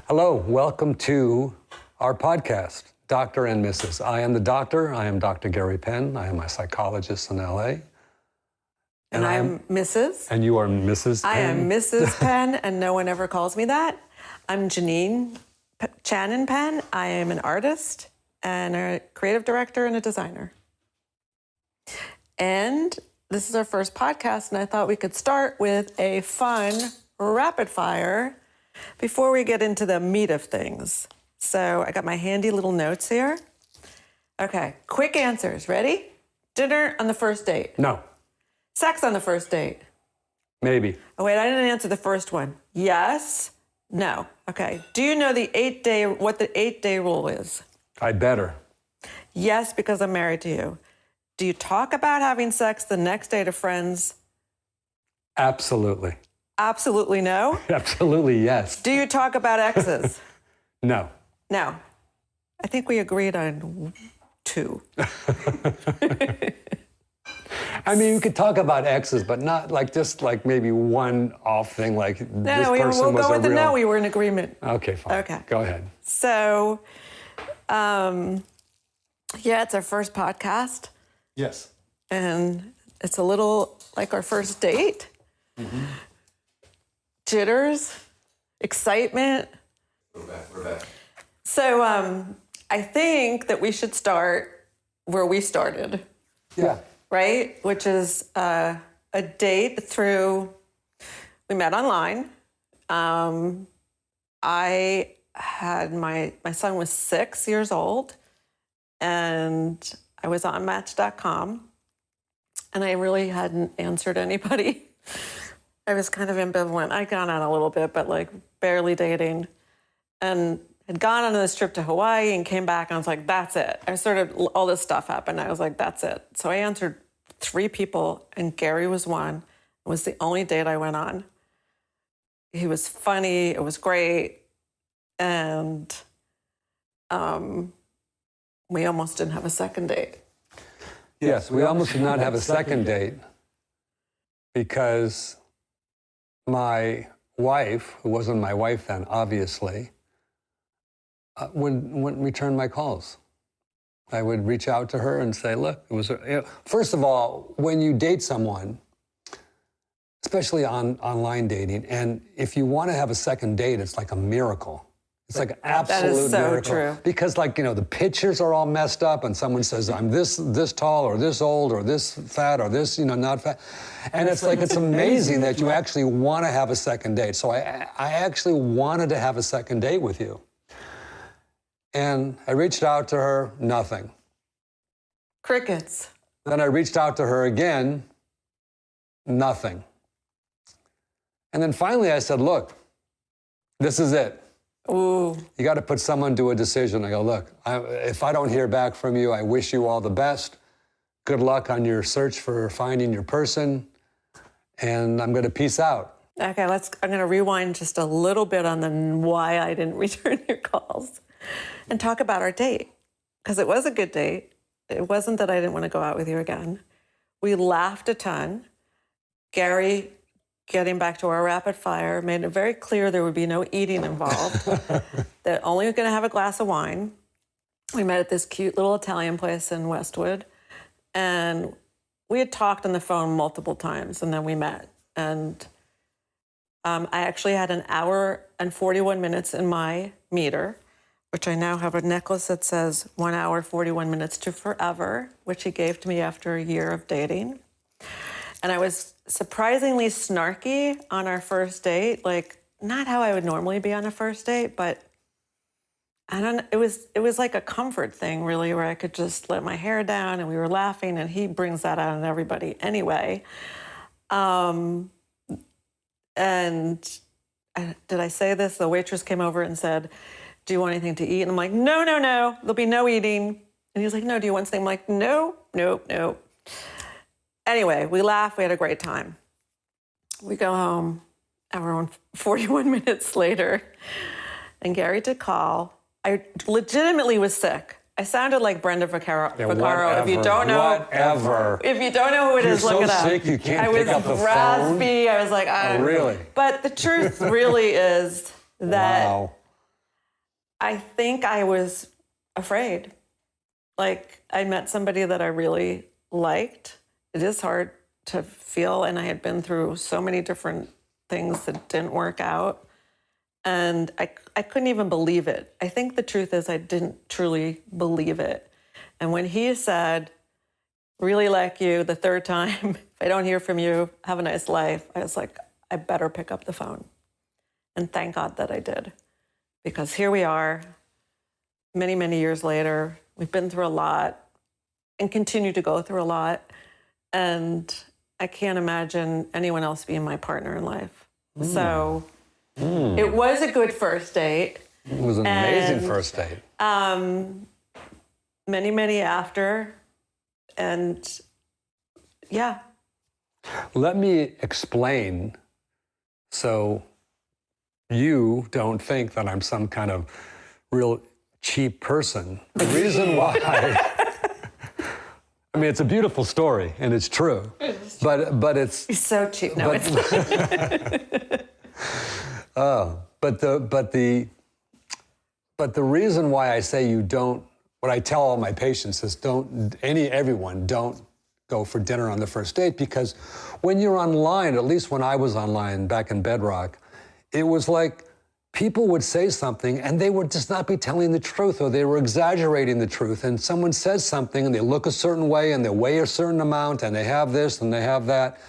Hello, welcome to our podcast, Dr. and Mrs. I am the doctor. I am Dr. Gary Penn. I am a psychologist in LA. And I am Mrs. And you are Mrs. Penn? I am Mrs. Penn, and no one ever calls me that. I'm Jeannine Chanin Penn. I am an artist and a creative director and a designer. And this is our first podcast, and I thought we could start with a fun rapid fire before we get into the meat of things. So I got my handy little notes here. Okay, quick answers. Ready? Dinner on the first date. No. Sex on the first date. Maybe. Oh, wait, I didn't answer the first one. Yes, no. Okay. Do you know what the 8-day rule is? I better. Yes, because I'm married to you. Do you talk about having sex the next day to friends? Absolutely. Absolutely no. Absolutely yes. Do you talk about exes? No. No. I think we agreed on 2. I mean, you could talk about exes, but not like just like maybe one off thing like this person we'll was go a with the real... no. We were in agreement. Okay, fine. Okay. Go ahead. So, yeah, it's our first podcast. Yes. And it's a little like our first date. Mm-hmm. Jitters, excitement. We're back. So I think that we should start where we started. Yeah. Right? Which is a date through, we met online. I had my son was 6 years old, and I was on Match.com, and I really hadn't answered anybody. I was kind of ambivalent. I'd gone on a little bit, but like barely dating, and had gone on this trip to Hawaii and came back, and I was like, that's it. All this stuff happened. I was like, that's it. So I answered 3 people, and Gary was one. It was the only date I went on. He was funny. It was great. And we almost didn't have a second date. Yes, we almost did not have a second date because my wife, who wasn't my wife then, obviously, wouldn't return my calls. I would reach out to her and say, look, first of all, when you date someone, especially on online dating, and if you want to have a second date, it's like a miracle. It's like an absolute miracle. That is so true. Because the pictures are all messed up and someone says, I'm this tall or this old or this fat or this, not fat. And it's like, it's amazing that you actually want to have a second date. So I actually wanted to have a second date with you. And I reached out to her, nothing. Crickets. Then I reached out to her again, nothing. And then finally I said, look, this is it. Ooh. You got to put someone to a decision. I go, look, if I don't hear back from you, I wish you all the best. Good luck on your search for finding your person. And I'm going to peace out. Okay, I'm going to rewind just a little bit on why I didn't return your calls and talk about our date. Because it was a good date. It wasn't that I didn't want to go out with you again. We laughed a ton. Gary, getting back to our rapid fire, made it very clear there would be no eating involved, that only going to have a glass of wine. We met at this cute little Italian place in Westwood, and we had talked on the phone multiple times, and then we met. And I actually had an hour and 41 minutes in my meter, which I now have a necklace that says 1 hour, 41 minutes to forever, which he gave to me after a year of dating. And I was surprisingly snarky on our first date, like not how I would normally be on a first date, but it was like a comfort thing really, where I could just let my hair down and we were laughing, and he brings that out in everybody anyway. And did I say this? The waitress came over and said, do you want anything to eat? And I'm like, no, there'll be no eating. And he was like, no, do you want something? I'm like, no. Anyway, we laughed. We had a great time. We go home, around 41 minutes later, and Gary did call. I legitimately was sick. I sounded like Brenda Vaccaro. Yeah, Vaccaro. If you don't know, whatever. If you don't know who it is, You're look so it up. sick you can't I was pick up the phone? raspy. I was like, Oh, really? But the truth really is that Wow. I think I was afraid. Like, I met somebody that I really liked. It is hard to feel, and I had been through so many different things that didn't work out. And I couldn't even believe it. I think the truth is I didn't truly believe it. And when he said, really like you the third time, if I don't hear from you, have a nice life, I was like, I better pick up the phone. And thank God that I did. Because here we are, many, many years later. We've been through a lot and continue to go through a lot. And I can't imagine anyone else being my partner in life. So it was a good first date. It was an amazing first date. Many, many after. And yeah. Let me explain so you don't think that I'm some kind of real cheap person. The reason why, I mean, it's a beautiful story and it's true, but it's You're so cheap. No, it's but the reason why I say you don't, what I tell all my patients is everyone don't go for dinner on the first date, because when you're online, at least when I was online back in Bedrock, it was like people would say something and they would just not be telling the truth, or they were exaggerating the truth. And someone says something and they look a certain way and they weigh a certain amount and they have this and they have that.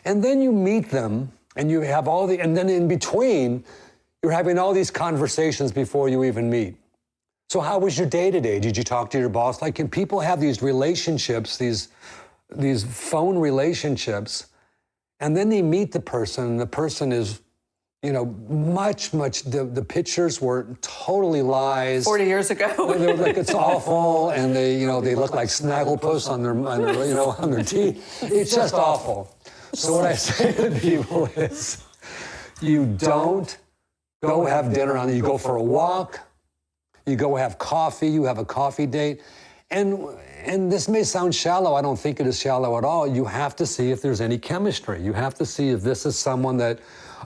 And then you meet them and you have and then in between, you're having all these conversations before you even meet. So how was your day-to-day? Did you talk to your boss? Like, can people have these relationships, these phone relationships, and then they meet the person, and the person is, the pictures were totally lies. 40 years ago. They were like, it's awful, and they look like snagglepuss on their teeth. It's just awful. So what I say to people is, you don't go have dinner you go for a walk, you go have coffee, you have a coffee date. And this may sound shallow. I don't think it is shallow at all. You have to see if there's any chemistry. You have to see if this is someone that,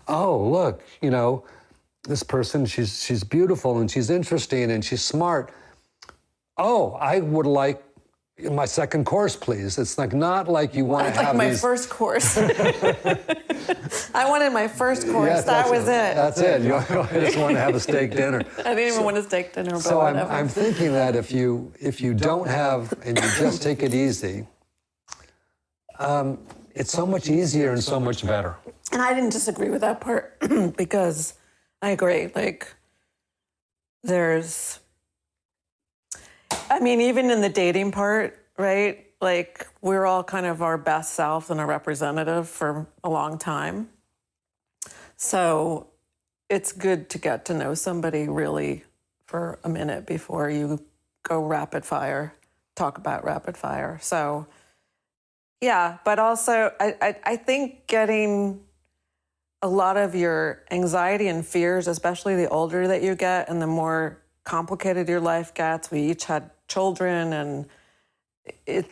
oh, look, this person, she's beautiful and she's interesting and she's smart. Oh, I would like my second course, please. It's like not like you want to have my these... first course. I wanted my first course. Yes, that was it. That's it. I just want to have a steak dinner. I didn't even want a steak dinner, but So whatever. I'm thinking that if you don't have, and you just take it easy, it's so much easier and so much better. And I didn't disagree with that part because I agree. Like, even in the dating part, right? Like, we're all kind of our best self and a representative for a long time. So it's good to get to know somebody really for a minute before you go rapid fire, talk about rapid fire. So, yeah, but also I think getting a lot of your anxiety and fears, especially the older that you get and the more complicated your life gets. We each had children, and it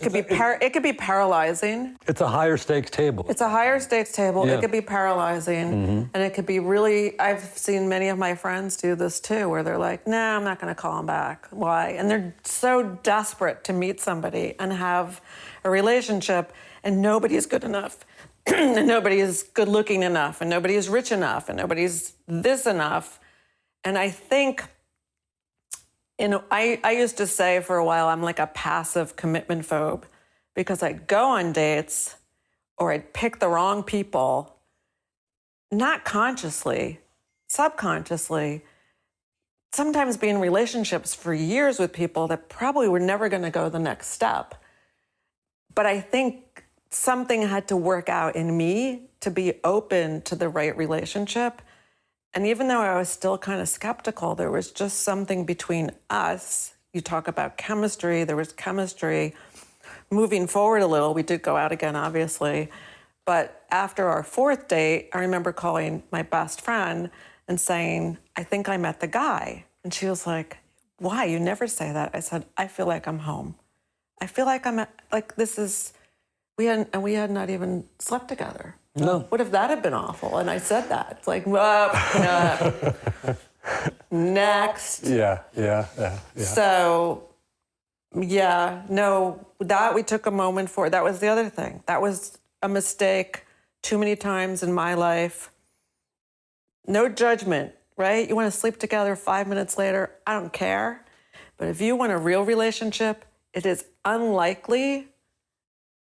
could be paralyzing. It's a higher stakes table. It's a higher stakes table. Yeah. It could be paralyzing, and it could be really. I've seen many of my friends do this too, where they're like, "No, I'm not going to call him back." Why? And they're so desperate to meet somebody and have a relationship, and nobody is good enough. And nobody is good looking enough, and nobody is rich enough, and nobody's this enough. And I think, I used to say for a while, I'm like a passive commitment phobe, because I'd go on dates or I'd pick the wrong people, not consciously, subconsciously, sometimes be in relationships for years with people that probably were never going to go the next step. But I think something had to work out in me to be open to the right relationship. And even though I was still kind of skeptical, there was just something between us. You talk about chemistry, there was chemistry. Moving forward a little, we did go out again, obviously. But after our fourth date, I remember calling my best friend and saying, I think I met the guy. And she was like, why? You never say that. I said, I feel like I'm home. I feel like we had not even slept together. No. What if that had been awful? And I said that. It's like, next. Yeah. So, yeah, no, that we took a moment for. That was the other thing. That was a mistake too many times in my life. No judgment, right? You want to sleep together 5 minutes later, I don't care. But if you want a real relationship, it is unlikely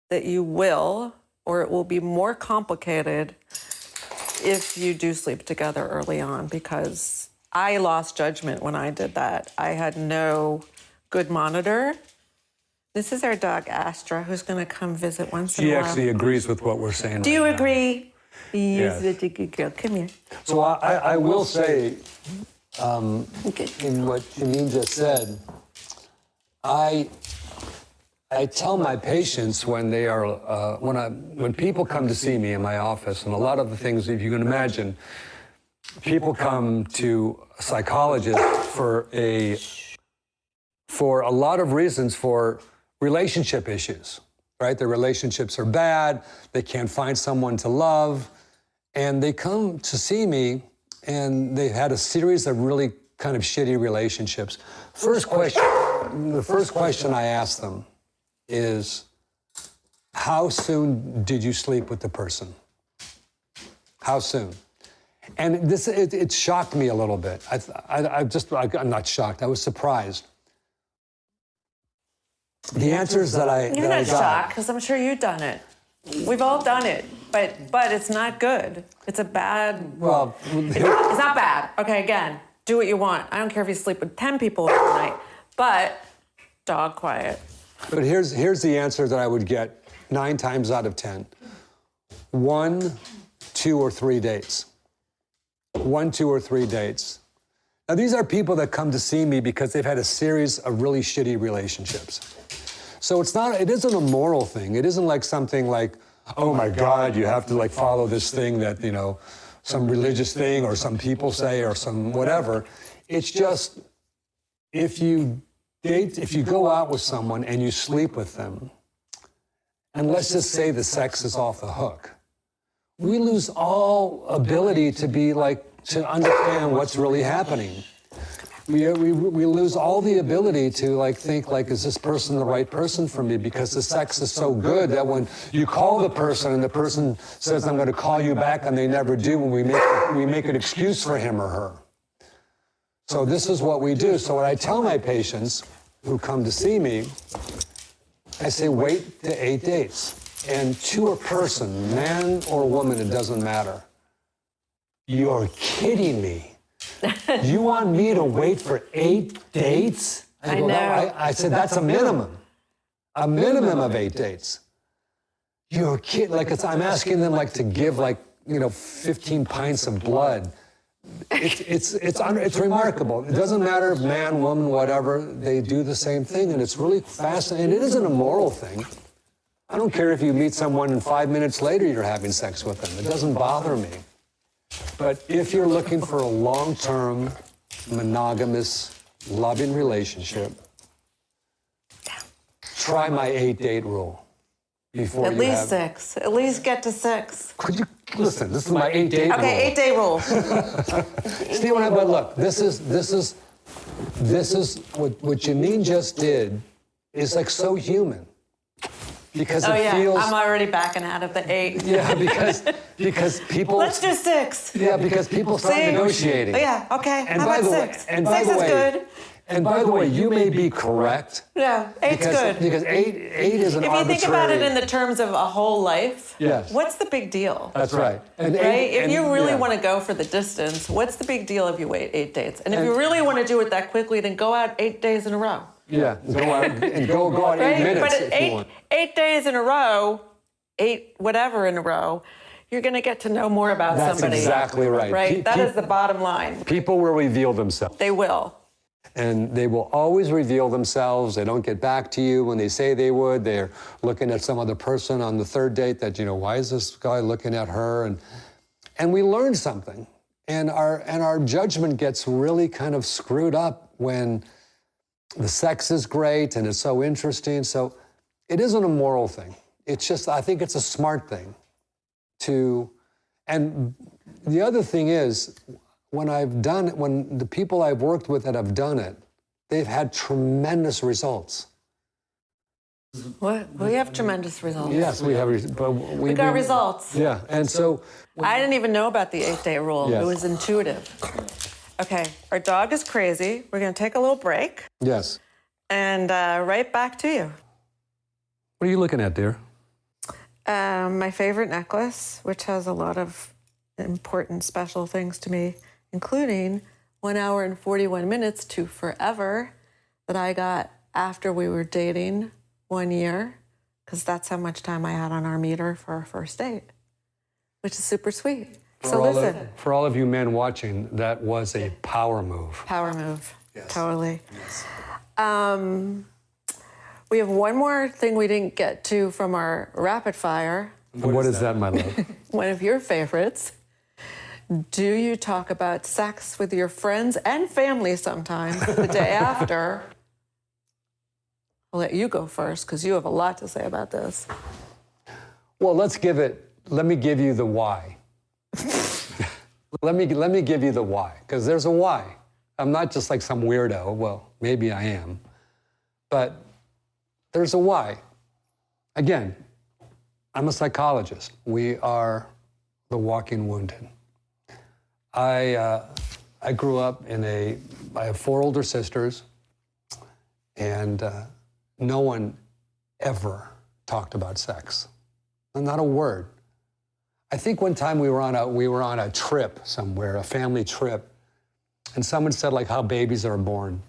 that you will, or it will be more complicated if you do sleep together early on, because I lost judgment when I did that. I had no good monitor. This is our dog, Astra, who's going to come visit once in a She while. actually agrees with what we're saying. Do you right now. agree? Yes. You're such a good girl. Come here. So I will say, Okay. in what Jeannine just said, I tell my patients when they are when people come to see me in my office, and a lot of the things, if you can imagine, people come to a psychologist for a lot of reasons, for relationship issues, right? Their relationships are bad, they can't find someone to love, and they come to see me and they've had a series of really kind of shitty relationships. The first question I ask them is, how soon did you sleep with the person? How soon? And it shocked me a little bit. I'm not shocked, I was surprised. The answers that I You're not shocked, because I'm sure you've done it. We've all done it, but it's not good. It's a bad. Well, it's not bad. Okay, again, do what you want. I don't care if you sleep with 10 people every night, but dog quiet. But here's the answer that I would get 9 times out of 10. 1, 2, or 3 dates. 1, 2, or 3 dates. Now, these are people that come to see me because they've had a series of really shitty relationships. So it isn't a moral thing. It isn't like something like, oh my God, you have to like follow this thing that, some religious thing or some people say or some whatever. It's just, if you go out with someone and you sleep with them, and let's just say the sex is off the hook, we lose all ability to understand what's really happening. We lose all the ability to think is this person the right person for me? Because the sex is so good that when you call the person and the person says, I'm going to call you back, and they never do, and we make an excuse for him or her. So this is what we do. So when I tell my patients who come to see me, I say, wait to 8 dates. And to a person, man or woman, it doesn't matter. You're kidding me. You want me to wait for 8 dates? I know. I said, that's a minimum. A minimum of 8 dates. You're kidding. I'm asking them to give 15 pints of blood. It's remarkable. It doesn't matter if man, woman, whatever, they do the same thing, and it's really fascinating. It isn't a moral thing. I don't care if you meet someone and 5 minutes later you're having sex with them. It doesn't bother me. But if you're looking for a long-term, monogamous, loving relationship, try my 8-date rule. Before At least 6. At least get to 6. Could you listen? This is my 8-date rule. Okay, 8-day rule. See what but look, this is what Jeannine just did is so human. Because it feels. I'm already backing out of the 8. Yeah, because people. Let's do 6. Yeah, because people start negotiating. Oh, yeah, okay. And how by about the way, 6? and by 6 the is way, good. And by the way, you may be correct. Yeah, 8's good. Because 8 is an arbitrary. If you think about it in the terms of a whole life, yes. What's the big deal? That's right. And right? If you really want to go for the distance, what's the big deal if you wait 8 dates? And if you really want to do it that quickly, then go out 8 days in a row. Yeah, go out 8 minutes But if you want. 8 days in a row, 8 whatever in a row, you're going to get to know more about somebody. That's exactly right. Right? That is the bottom line. People will reveal themselves. They will. And they will always reveal themselves. They don't get back to you when they say they would. They're looking at some other person on the 3rd date that, why is this guy looking at her? And we learn something. And our judgment gets really kind of screwed up when the sex is great and it's so interesting. So it isn't a moral thing. It's just, I think it's a smart thing to, and the other thing is, when I've done it, when the people I've worked with that have done it, they've had tremendous results. What? We have tremendous results. Yes, we have. But We got results. Yeah, and so I didn't even know about the 8-day rule. Yes. It was intuitive. Okay, our dog is crazy. We're going to take a little break yes. and right back to you. What are you looking at, dear? My favorite necklace, which has a lot of important, special things to me, including 1 hour and 41 minutes to forever that I got after we were dating 1 year, because that's how much time I had on our meter for our first date, which is super sweet. So listen. For all of you men watching, that was a power move. Power move. Yes. Totally. Yes. We have one more thing we didn't get to from our rapid fire. What is that, my love? One of your favorites. Do you talk about sex with your friends and family sometimes the day after? I'll let you go first because you have a lot to say about this. Well, let me give you the why. let me give you the why, because there's a why. I'm not just like some weirdo. Well, maybe I am. But there's a why. Again, I'm a psychologist. We are the walking wounded. I grew up I have 4 older sisters, and no one ever talked about sex. Not a word. I think one time we were on a trip somewhere, a family trip, and someone said like how babies are born.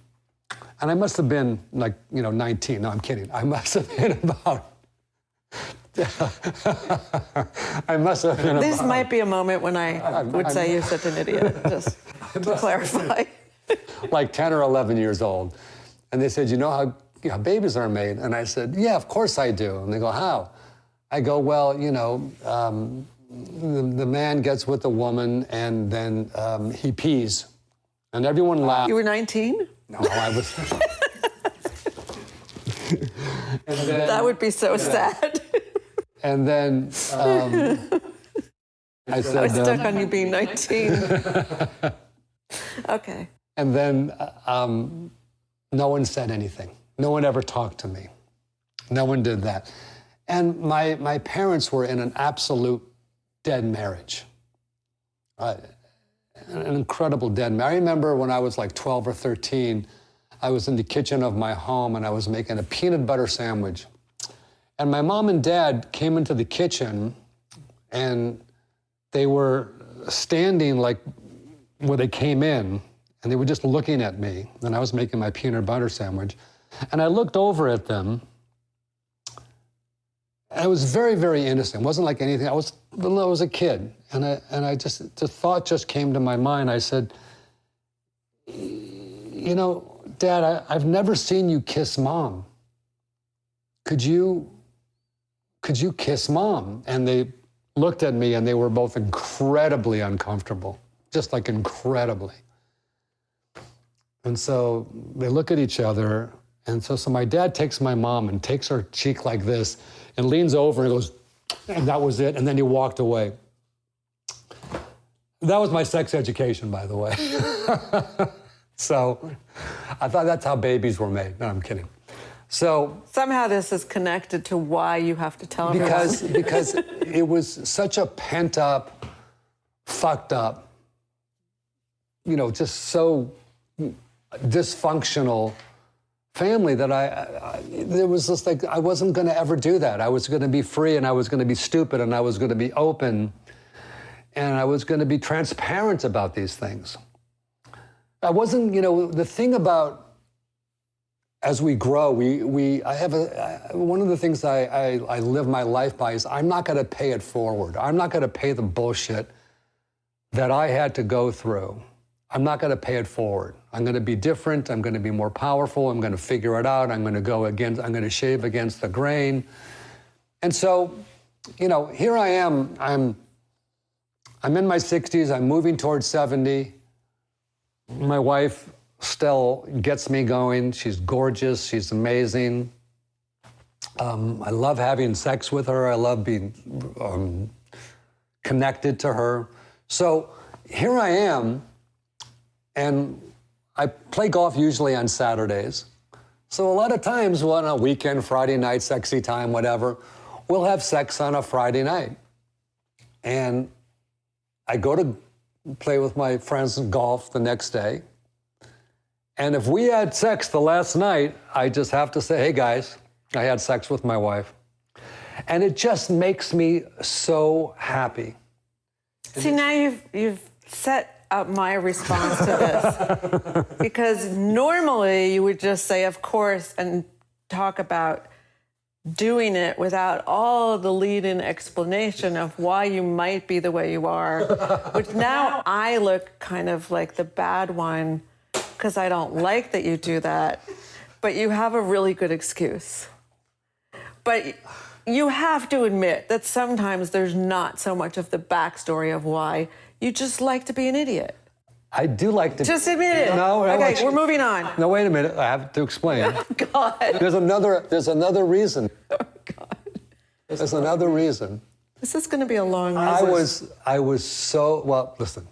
And I must have been like, 19. No, I'm kidding. I must have been about This might be a moment when I would say you're such an idiot, just to clarify. Like 10 or 11 years old. And they said, you know how babies are made? And I said, yeah, of course I do. And they go, how? I go, well, the man gets with the woman and then he pees. And everyone laughed. You were 19? No, I was. That would be so sad. And then I said, I was stuck on you being 19. Okay. And then no one said anything. No one ever talked to me. No one did that. And my parents were in an absolute dead marriage. An incredible dead marriage. I remember when I was like 12 or 13, I was in the kitchen of my home and I was making a peanut butter sandwich. And my mom and dad came into the kitchen and they were standing like where they came in and they were just looking at me and I was making my peanut butter sandwich. And I looked over at them and it was very, very innocent. It wasn't like anything. I was a kid. And the thought just came to my mind. I said, Dad, I've never seen you kiss Mom. Could you kiss Mom? And they looked at me and they were both incredibly uncomfortable, just like incredibly. And so they look at each other. And so my dad takes my mom and takes her cheek like this and leans over and goes, and that was it. And then he walked away. That was my sex education, by the way. So I thought that's how babies were made. No, I'm kidding. So somehow this is connected to why you have to tell everyone. Because it was such a pent up, fucked up, just so dysfunctional family that there was just like, I wasn't going to ever do that. I was going to be free and I was going to be stupid and I was going to be open and I was going to be transparent about these things. I wasn't, the thing about as we grow, one of the things I live my life by is I'm not going to pay it forward. I'm not going to pay the bullshit that I had to go through. I'm not going to pay it forward. I'm going to be different. I'm going to be more powerful. I'm going to figure it out. I'm going to shave against the grain. And so, here I am. I'm in my 60s. I'm moving towards 70. My wife still gets me going. She's gorgeous. She's amazing. I love having sex with her. I love being connected to her. So here I am, and I play golf usually on Saturdays. So a lot of times on a weekend, Friday night, sexy time, whatever, we'll have sex on a Friday night. And I go to play with my friends in golf the next day. And if we had sex the last night, I just have to say, hey guys, I had sex with my wife. And it just makes me so happy. See, now you've set up my response to this. Because normally you would just say, of course, and talk about doing it without all the lead-in explanation of why you might be the way you are, which now I look kind of like the bad one because I don't like that you do that, but you have a really good excuse. But you have to admit that sometimes there's not so much of the backstory of why you just like to be an idiot. I do like to... Just admit it. No, okay, we're moving on. No, wait a minute. I have to explain. Oh, God. There's another reason. Oh, God. There's another reason. This is going to be a long reason. I was so... Well, listen.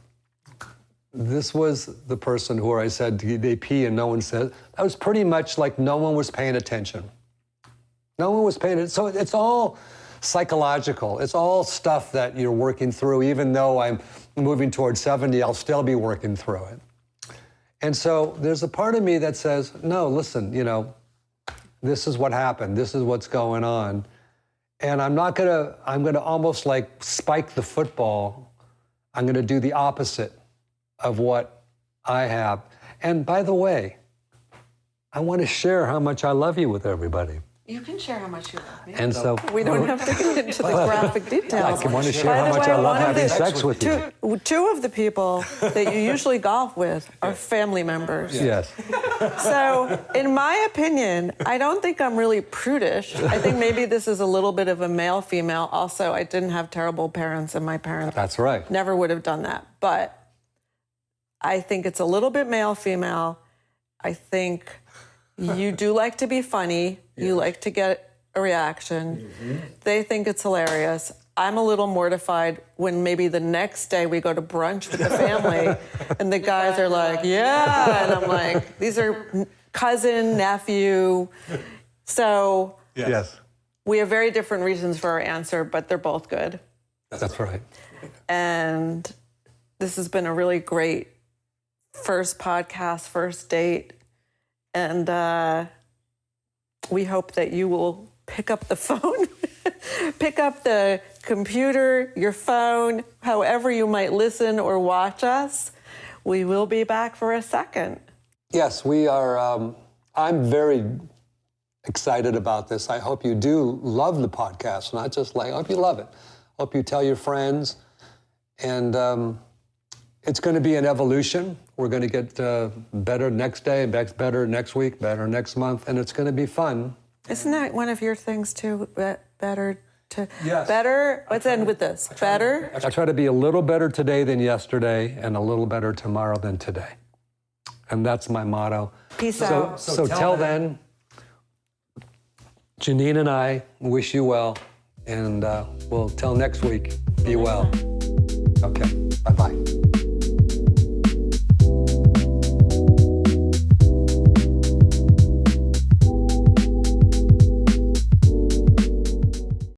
This was the person who I said they pee and no one said. I was pretty much like no one was paying attention. No one was paying attention. So it's all psychological. It's all stuff that you're working through. Even though I'm moving towards 70, I'll still be working through it. And so there's a part of me that says, no, listen, this is what happened. This is what's going on. And I'm going to almost like spike the football. I'm going to do the opposite of what I have. And by the way, I want to share how much I love you with everybody. You can share how much you love me. And so we don't have to get into the graphic details. I want to share how much I love having sex with you. Two of the people that you usually golf with are family members. Yes. So, in my opinion, I don't think I'm really prudish. I think maybe this is a little bit of a male-female. Also, I didn't have terrible parents, and my parents That's right. never would have done that. But I think it's a little bit male-female. I think you do like to be funny. You like to get a reaction. Mm-hmm. They think it's hilarious. I'm a little mortified when maybe the next day we go to brunch with the family and the guys are like, yeah. And I'm like, these are cousin, nephew. So Yes. we have very different reasons for our answer, but they're both good. That's right. And this has been a really great first podcast, first date. And we hope that you will pick up the phone, pick up the computer, your phone, however you might listen or watch us. We will be back for a second. Yes, we are. I'm very excited about this. I hope you do love the podcast, not just like, I hope you love it. Hope you tell your friends. And it's going to be an evolution. We're going to get better next day, better next week, better next month, and it's going to be fun. Isn't that one of your things too? Better to... Yes. Better? Let's end with this. Better? I try to be a little better today than yesterday and a little better tomorrow than today. And that's my motto. Peace out. So till then, Jeannine and I wish you well, and we'll till next week, be well. Okay.